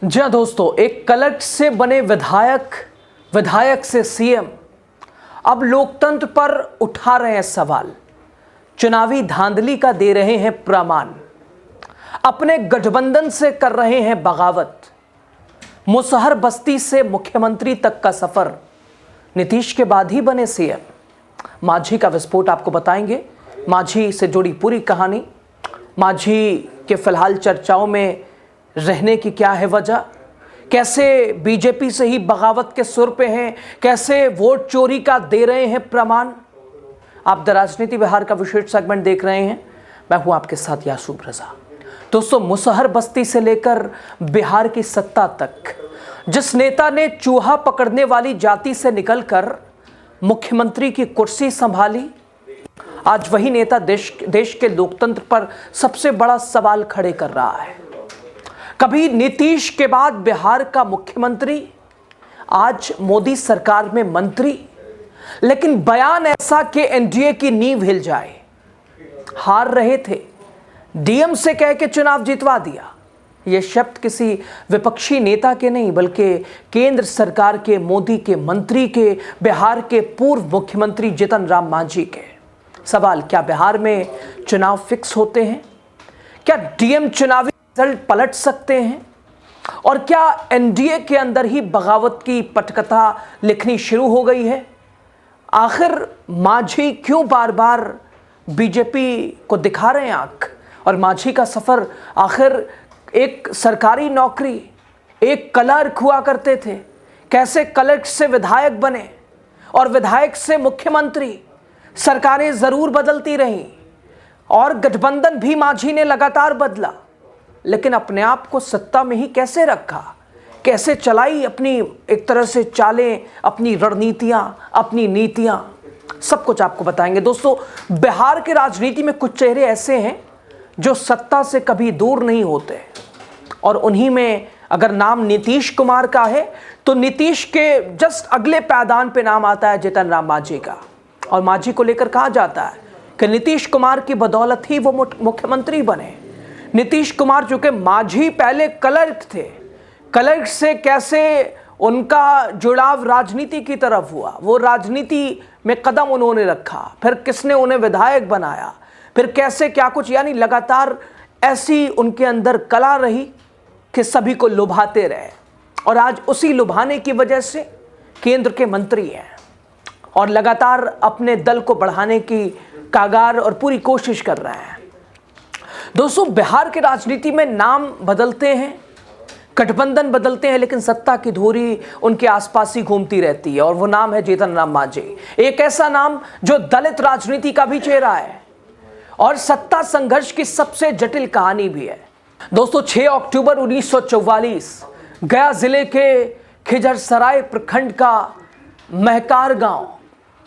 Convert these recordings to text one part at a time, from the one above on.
जी हाँ दोस्तों, एक क्लर्क से बने विधायक, विधायक से सीएम, अब लोकतंत्र पर उठा रहे हैं सवाल, चुनावी धांधली का दे रहे हैं प्रमाण, अपने गठबंधन से कर रहे हैं बगावत, मुसहर बस्ती से मुख्यमंत्री तक का सफर, नीतीश के बाद ही बने सीएम। मांझी का विस्फोट आपको बताएंगे, मांझी से जुड़ी पूरी कहानी, मांझी के फिलहाल चर्चाओं में रहने की क्या है वजह, कैसे बीजेपी से ही बगावत के सुर पे हैं, कैसे वोट चोरी का दे रहे हैं प्रमाण। आप द राजनीति बिहार का विशेष सेगमेंट देख रहे हैं, मैं हूं आपके साथ यासूब रजा। दोस्तों, मुसहर बस्ती से लेकर बिहार की सत्ता तक जिस नेता ने चूहा पकड़ने वाली जाति से निकलकर मुख्यमंत्री की कुर्सी संभाली, आज वही नेता देश के लोकतंत्र पर सबसे बड़ा सवाल खड़े कर रहा है। कभी नीतीश के बाद बिहार का मुख्यमंत्री, आज मोदी सरकार में मंत्री, लेकिन बयान ऐसा कि एनडीए की नींव हिल जाए। हार रहे थे, डीएम से कह के चुनाव जितवा दिया। ये शब्द किसी विपक्षी नेता के नहीं, बल्कि केंद्र सरकार के, मोदी के मंत्री के, बिहार के पूर्व मुख्यमंत्री जीतन राम मांझी के। सवाल, क्या बिहार में चुनाव फिक्स होते हैं? क्या डीएम चुनावी रिजल्ट पलट सकते हैं? और क्या एनडीए के अंदर ही बगावत की पटकथा लिखनी शुरू हो गई है? आखिर मांझी क्यों बार बार बीजेपी को दिखा रहे हैं आंख? और मांझी का सफर, आखिर एक सरकारी नौकरी, एक क्लर्क हुआ करते थे, कैसे क्लर्क से विधायक बने और विधायक से मुख्यमंत्री। सरकारें जरूर बदलती रहीं और गठबंधन भी मांझी ने लगातार बदला, लेकिन अपने आप को सत्ता में ही कैसे रखा, कैसे चलाई अपनी एक तरह से चालें, अपनी रणनीतियां, अपनी नीतियां, सब कुछ आपको बताएंगे। दोस्तों, बिहार की राजनीति में कुछ चेहरे ऐसे हैं जो सत्ता से कभी दूर नहीं होते, और उन्हीं में अगर नाम नीतीश कुमार का है तो नीतीश के जस्ट अगले पायदान पे नाम आता है जीतन राम मांझी का। और मांझी को लेकर कहा जाता है कि नीतीश कुमार की बदौलत ही वो मुख्यमंत्री बने। नीतीश कुमार, चूंकि मांझी पहले क्लर्क थे, क्लर्क से कैसे उनका जुड़ाव राजनीति की तरफ हुआ, वो राजनीति में कदम उन्होंने रखा, फिर किसने उन्हें विधायक बनाया, फिर कैसे क्या कुछ, यानी लगातार ऐसी उनके अंदर कला रही कि सभी को लुभाते रहे। और आज उसी लुभाने की वजह से केंद्र के मंत्री हैं और लगातार अपने दल को बढ़ाने की कागार और पूरी कोशिश कर रहे हैं। दोस्तों, बिहार की राजनीति में नाम बदलते हैं, गठबंधन बदलते हैं, लेकिन सत्ता की धुरी उनके आसपास ही घूमती रहती है, और वो नाम है जीतन राम मांझी। एक ऐसा नाम जो दलित राजनीति का भी चेहरा है और सत्ता संघर्ष की सबसे जटिल कहानी भी है। दोस्तों, 6 अक्टूबर 1944 गया जिले के खिजरसराय प्रखंड का महकार गांव,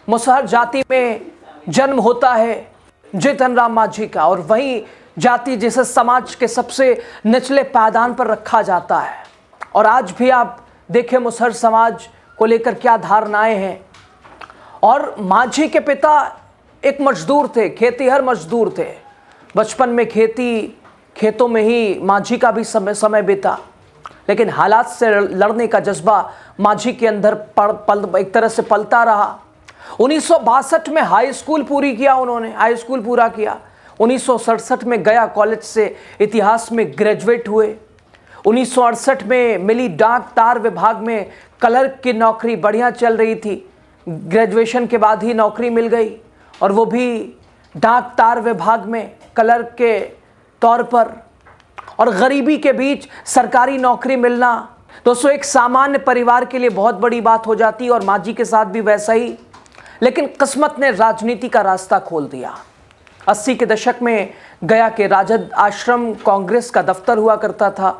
मुसहर जाति में जन्म होता है जीतन राम मांझी का, और वही जाति जिसे समाज के सबसे निचले पायदान पर रखा जाता है। और आज भी आप देखें मुसहर समाज को लेकर क्या धारणाएं हैं। और मांझी के पिता एक मजदूर थे, खेतीहर मजदूर थे। बचपन में खेतों में ही मांझी का भी समय बीता, लेकिन हालात से लड़ने का जज्बा मांझी के अंदर एक तरह से पलता रहा। 1962 में हाई स्कूल पूरी किया उन्होंने, हाई स्कूल पूरा किया। 1967 में गया कॉलेज से इतिहास में ग्रेजुएट हुए। 1968 में मिली डाक तार विभाग में क्लर्क की नौकरी, बढ़िया चल रही थी, ग्रेजुएशन के बाद ही नौकरी मिल गई, और वो भी डाक तार विभाग में क्लर्क के तौर पर। और गरीबी के बीच सरकारी नौकरी मिलना, दोस्तों, एक सामान्य परिवार के लिए बहुत बड़ी बात हो जाती है, और मांझी के साथ भी वैसा ही। लेकिन किस्मत ने राजनीति का रास्ता खोल दिया। 80 के दशक में गया के राजद आश्रम कांग्रेस का दफ्तर हुआ करता था,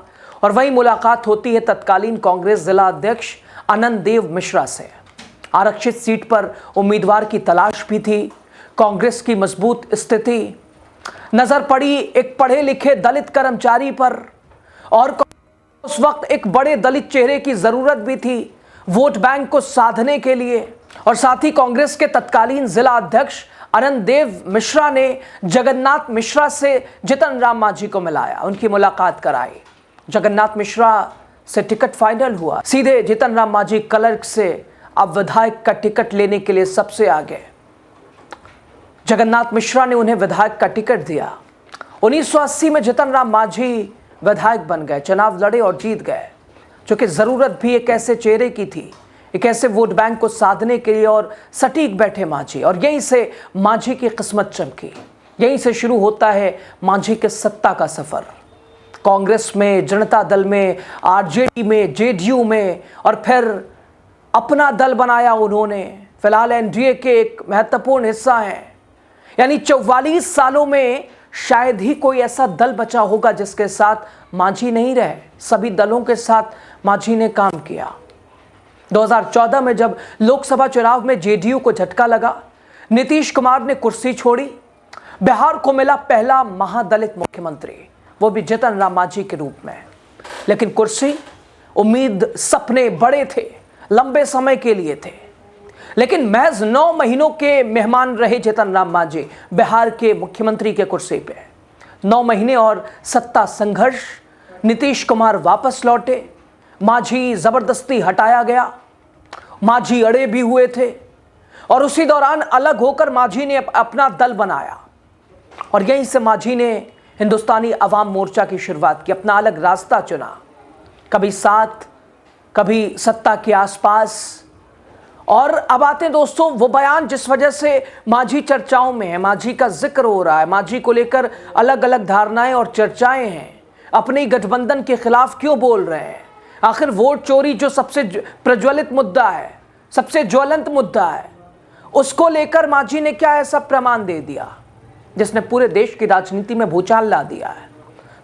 और वहीं मुलाकात होती है तत्कालीन कांग्रेस जिला अध्यक्ष आनंद देव मिश्रा से। आरक्षित सीट पर उम्मीदवार की तलाश भी थी। कांग्रेस की मजबूत स्थिति, नजर पड़ी एक पढ़े लिखे दलित कर्मचारी पर, और उस वक्त एक बड़े दलित चेहरे की जरूरत भी थी वोट बैंक को साधने के लिए। और साथ ही कांग्रेस के तत्कालीन जिला अध्यक्ष आनंद देव मिश्रा ने जगन्नाथ मिश्रा से जीतन राम मांझी को मिलाया, उनकी मुलाकात कराई। जगन्नाथ मिश्रा से टिकट फाइनल हुआ। सीधे जीतन राम मांझी क्लर्क से अब विधायक का टिकट लेने के लिए सबसे आगे। जगन्नाथ मिश्रा ने उन्हें विधायक का टिकट दिया। 1980 में जीतन राम मांझी विधायक बन गए, चुनाव लड़े और जीत गए, जो कि जरूरत भी एक ऐसे चेहरे की थी, एक ऐसे वोट बैंक को साधने के लिए, और सटीक बैठे मांझी, और यहीं से मांझी की किस्मत चमकी। यहीं से शुरू होता है मांझी के सत्ता का सफर। कांग्रेस में, जनता दल में, आरजेडी में, जेडीयू में, और फिर अपना दल बनाया उन्होंने। फिलहाल एनडीए के एक महत्वपूर्ण हिस्सा हैं। यानी 44 सालों में शायद ही कोई ऐसा दल बचा होगा जिसके साथ मांझी नहीं रहे। सभी दलों के साथ मांझी ने काम किया। 2014 में जब लोकसभा चुनाव में जेडीयू को झटका लगा, नीतीश कुमार ने कुर्सी छोड़ी। बिहार को मिला पहला महादलित मुख्यमंत्री, वो भी जीतन राम मांझी के रूप में। लेकिन कुर्सी, उम्मीद, सपने बड़े थे, लंबे समय के लिए थे। लेकिन महज 9 महीनों के मेहमान रहे जीतन राम मांझी बिहार के मुख्यमंत्री के कुर्सी पे। 9 महीने और सत्ता संघर्ष। नीतीश कुमार वापस लौटे, मांझी जबरदस्ती हटाया गया, मांझी अड़े भी हुए थे, और उसी दौरान अलग होकर मांझी ने अपना दल बनाया। और यहीं से मांझी ने हिंदुस्तानी अवाम मोर्चा की शुरुआत की, अपना अलग रास्ता चुना, कभी साथ, कभी सत्ता के आसपास। और अब आते हैं दोस्तों वो बयान जिस वजह से मांझी चर्चाओं में है, मांझी का जिक्र हो रहा है, मांझी को लेकर अलग अलग धारणाएं और चर्चाएं हैं। अपने गठबंधन के खिलाफ क्यों बोल रहे हैं? आखिर वोट चोरी जो सबसे प्रज्वलित मुद्दा है, सबसे ज्वलंत मुद्दा है, उसको लेकर मांझी ने क्या ऐसा प्रमाण दे दिया जिसने पूरे देश की राजनीति में भूचाल ला दिया है?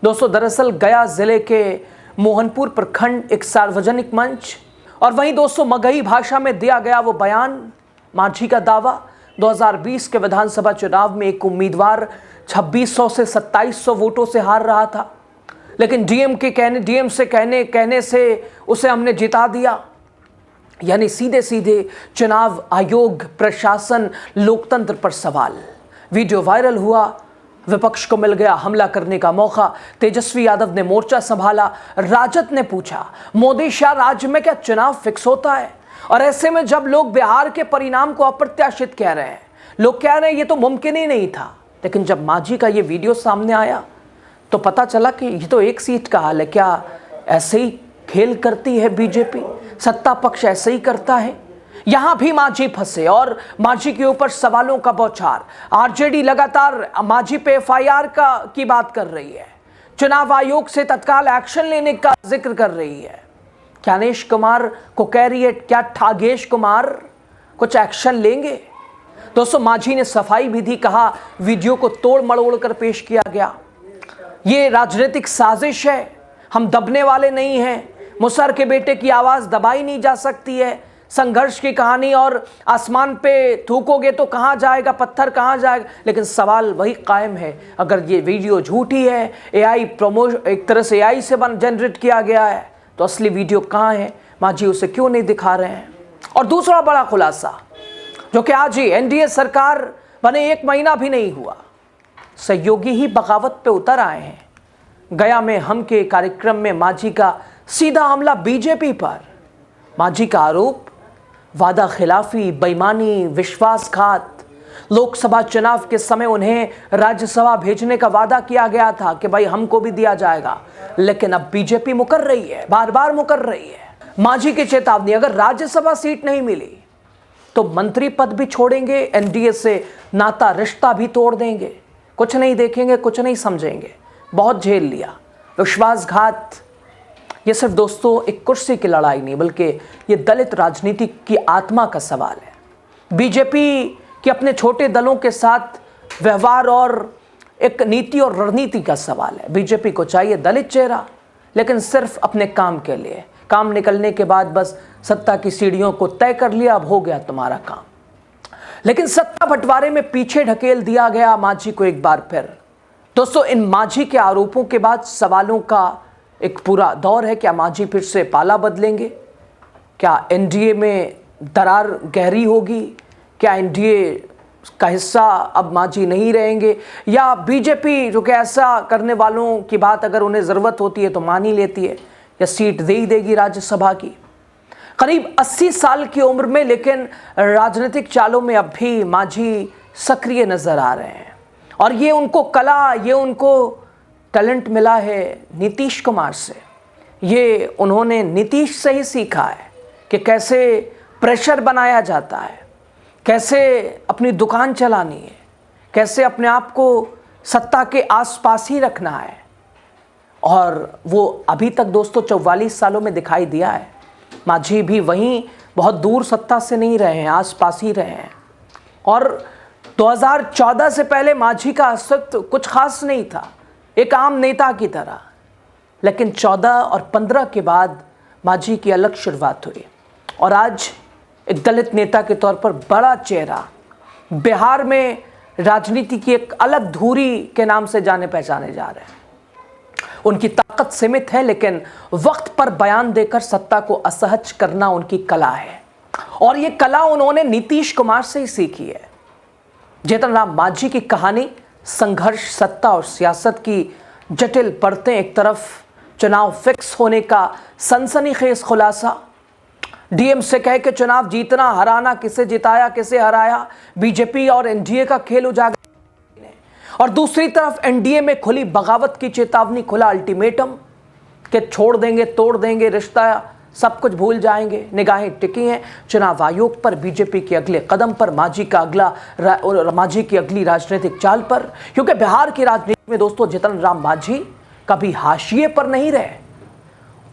दोस्तों, दरअसल गया जिले के मोहनपुर प्रखंड एक सार्वजनिक मंच, और वहीं दोस्तों मगही भाषा में दिया गया वो बयान, मांझी का दावा। 2020 के विधानसभा चुनाव में एक उम्मीदवार 2600 से 2700 वोटों से हार रहा था, लेकिन डीएम से कहने से उसे हमने जिता दिया। यानी सीधे सीधे चुनाव आयोग, प्रशासन, लोकतंत्र पर सवाल। वीडियो वायरल हुआ, विपक्ष को मिल गया हमला करने का मौका। तेजस्वी यादव ने मोर्चा संभाला। राजद ने पूछा, मोदी शाह राज्य में क्या चुनाव फिक्स होता है? और ऐसे में जब लोग बिहार के परिणाम को अप्रत्याशित कह रहे हैं, लोग कह रहे हैं ये तो मुमकिन ही नहीं था, लेकिन जब मांझी का ये वीडियो सामने आया तो पता चला कि ये तो एक सीट का हाल है। क्या ऐसे ही खेल करती है बीजेपी? सत्ता पक्ष ऐसे ही करता है? यहां भी मांझी फंसे और मांझी के ऊपर सवालों का बौछार। आरजेडी लगातार मांझी पे एफआईआर की बात कर रही है, चुनाव आयोग से तत्काल एक्शन लेने का जिक्र कर रही है। ज्ञानेश कुमार को कह रही है, क्या ठागेश कुमार कुछ एक्शन लेंगे? दोस्तों, मांझी ने सफाई भी दी, कहा वीडियो को तोड़ मड़ोड़ कर पेश किया गया, ये राजनीतिक साजिश है, हम दबने वाले नहीं हैं, मुसहर के बेटे की आवाज दबाई नहीं जा सकती है, संघर्ष की कहानी, और आसमान पे थूकोगे तो कहां जाएगा पत्थर, कहां जाएगा? लेकिन सवाल वही कायम है, अगर ये वीडियो झूठी है, एआई प्रमोशन एक तरह से एआई से जनरेट किया गया है, तो असली वीडियो कहां है? मांझी उसे क्यों नहीं दिखा रहे हैं? और दूसरा बड़ा खुलासा, जो कि आज ही एनडीए सरकार बने 1 महीना भी नहीं हुआ, सहयोगी ही बगावत पे उतर आए हैं। गया में हम के कार्यक्रम में मांझी का सीधा हमला बीजेपी पर। मांझी का आरोप, वादा खिलाफी, बेईमानी, विश्वासघात। लोकसभा चुनाव के समय उन्हें राज्यसभा भेजने का वादा किया गया था कि भाई हमको भी दिया जाएगा, लेकिन अब बीजेपी मुकर रही है, बार बार मुकर रही है। मांझी की चेतावनी, अगर राज्यसभा सीट नहीं मिली तो मंत्री पद भी छोड़ेंगे, एनडीए से नाता रिश्ता भी तोड़ देंगे, कुछ नहीं देखेंगे, कुछ नहीं समझेंगे, बहुत झेल लिया। विश्वासघात, ये सिर्फ दोस्तों एक कुर्सी की लड़ाई नहीं, बल्कि ये दलित राजनीति की आत्मा का सवाल है। बीजेपी के अपने छोटे दलों के साथ व्यवहार और एक नीति और रणनीति का सवाल है। बीजेपी को चाहिए दलित चेहरा, लेकिन सिर्फ अपने काम के लिए। काम निकलने के बाद बस सत्ता की सीढ़ियों को तय कर लिया, अब हो गया तुम्हारा काम। लेकिन सत्ता बंटवारे में पीछे ढकेल दिया गया मांझी को एक बार फिर। दोस्तों, इन मांझी के आरोपों के बाद सवालों का एक पूरा दौर है। क्या मांझी फिर से पाला बदलेंगे? क्या एनडीए में दरार गहरी होगी? क्या एनडीए का हिस्सा अब मांझी नहीं रहेंगे? या बीजेपी, जो कि ऐसा करने वालों की बात अगर उन्हें ज़रूरत होती है तो मान ही लेती है, या सीट दे ही देगी राज्यसभा की। करीब 80 साल की उम्र में, लेकिन राजनीतिक चालों में अब भी मांझी सक्रिय नजर आ रहे हैं। और ये उनको कला, ये उनको टैलेंट मिला है नीतीश कुमार से। ये उन्होंने नीतीश से ही सीखा है कि कैसे प्रेशर बनाया जाता है, कैसे अपनी दुकान चलानी है, कैसे अपने आप को सत्ता के आसपास ही रखना है। और वो अभी तक दोस्तों 44 सालों में दिखाई दिया है। मांझी भी वहीं बहुत दूर सत्ता से नहीं रहे हैं, आसपास ही रहे हैं। और 2014 से पहले मांझी का अस्तित्व कुछ खास नहीं था, एक आम नेता की तरह। लेकिन 14 और 15 के बाद मांझी की अलग शुरुआत हुई और आज एक दलित नेता के तौर पर बड़ा चेहरा, बिहार में राजनीति की एक अलग धुरी के नाम से जाने पहचाने जा रहे हैं। उनकी ताकत सीमित है, लेकिन वक्त पर बयान देकर सत्ता को असहज करना उनकी कला है। और ये कला उन्होंने नीतीश कुमार से ही सीखी है। जीतन राम मांझी की कहानी संघर्ष, सत्ता और सियासत की जटिल परतें, एक तरफ चुनाव फिक्स होने का सनसनीखेज खुलासा, डीएम से कह के चुनाव जीतना, हराना, किसे जिताया किसे हराया, बीजेपी और एनडीए का खेल उजागर, और दूसरी तरफ एनडीए में खुली बगावत की चेतावनी, खुला अल्टीमेटम कि छोड़ देंगे, तोड़ देंगे रिश्ता, सब कुछ भूल जाएंगे। निगाहें टिकी हैं चुनाव आयोग पर, बीजेपी के अगले कदम पर, मांझी की अगली राजनीतिक चाल पर। क्योंकि बिहार की राजनीति में दोस्तों जीतन राम मांझी कभी हाशिए पर नहीं रहे।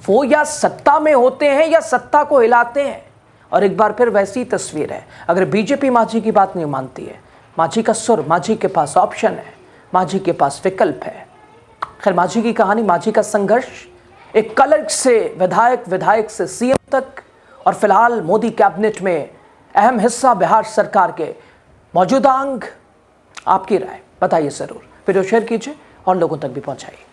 वो या सत्ता में होते हैं या सत्ता को हिलाते हैं। और एक बार फिर वैसी तस्वीर है। अगर बीजेपी मांझी की बात नहीं मानती है, मांझी का सुर, मांझी के पास ऑप्शन है, मांझी के पास विकल्प है। खैर, मांझी की कहानी, मांझी का संघर्ष, एक क्लर्क से विधायक, विधायक से सीएम तक, और फिलहाल मोदी कैबिनेट में अहम हिस्सा बिहार सरकार के मौजूदा अंग। आपकी राय बताइए जरूर, वीडियो शेयर कीजिए और लोगों तक भी पहुंचाइए।